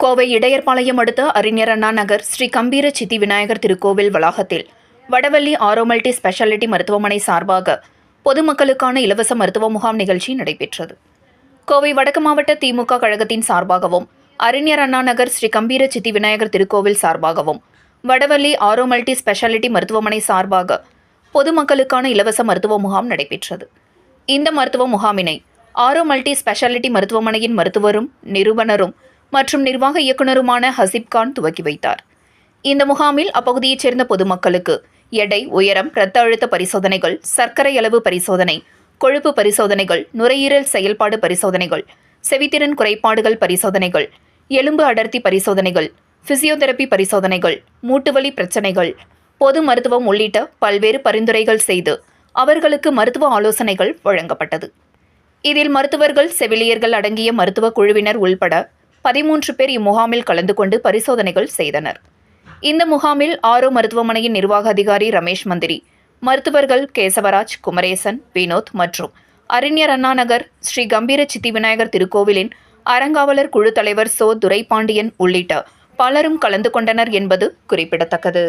கோவை இடையர்பாளையம் அடுத்த அறிஞர் அண்ணா நகர் ஸ்ரீ கம்பீர சித்தி விநாயகர் திருக்கோவில் வளாகத்தில் வடவள்ளி ஆரோமல்டி ஸ்பெஷாலிட்டி மருத்துவமனை சார்பாக பொதுமக்களுக்கான இலவச மருத்துவ முகாம் நிகழ்ச்சி நடைபெற்றது. கோவை வடக்கு மாவட்ட திமுக கழகத்தின் சார்பாகவும் அறிஞர் அண்ணா நகர் ஸ்ரீ கம்பீர சித்தி விநாயகர் திருக்கோவில் சார்பாகவும் வடவள்ளி ஆரோமல்டி ஸ்பெஷாலிட்டி மருத்துவமனை சார்பாக பொதுமக்களுக்கான இலவச மருத்துவ முகாம் நடைபெற்றது. இந்த மருத்துவ முகாமினை ஆரோமல்டி ஸ்பெஷாலிட்டி மருத்துவமனையின் மருத்துவரும் நிறுவனரும் மற்றும் நிர்வாக இயக்குநருமான ஹசீப் கான் துவக்கி வைத்தார். இந்த முகாமில் அப்பகுதியைச் சேர்ந்த பொதுமக்களுக்கு எடை, உயரம், இரத்த அழுத்த பரிசோதனைகள், சர்க்கரை அளவு பரிசோதனை, கொழுப்பு பரிசோதனைகள், நுரையீரல் செயல்பாடு பரிசோதனைகள், செவித்திறன் குறைபாடுகள் பரிசோதனைகள், எலும்பு அடர்த்தி பரிசோதனைகள், பிசியோதெரபி பரிசோதனைகள், மூட்டுவலி பிரச்சினைகள், பொது மருத்துவம் உள்ளிட்ட பல்வேறு பரிந்துரைகள் செய்து அவர்களுக்கு மருத்துவ ஆலோசனைகள் வழங்கப்பட்டது. இதில் மருத்துவர்கள், செவிலியர்கள் அடங்கிய மருத்துவ குழுவினர் உள்பட 13 பேர் இம்முகாமில் கலந்து கொண்டு பரிசோதனைகள் செய்தனர். இந்த முகாமில் ஆரோ மருத்துவமனையின் நிர்வாக அதிகாரி ரமேஷ் மந்திரி, மருத்துவர்கள் கேசவராஜ், குமரேசன், வினோத் மற்றும் அறிஞர் அண்ணா நகர் ஸ்ரீ கம்பீர சித்தி விநாயகர் திருக்கோவிலின் அறங்காவலர் குழு தலைவர் சோ துரைபாண்டியன் உள்ளிட்ட பலரும் கலந்து கொண்டனர் என்பது குறிப்பிடத்தக்கது.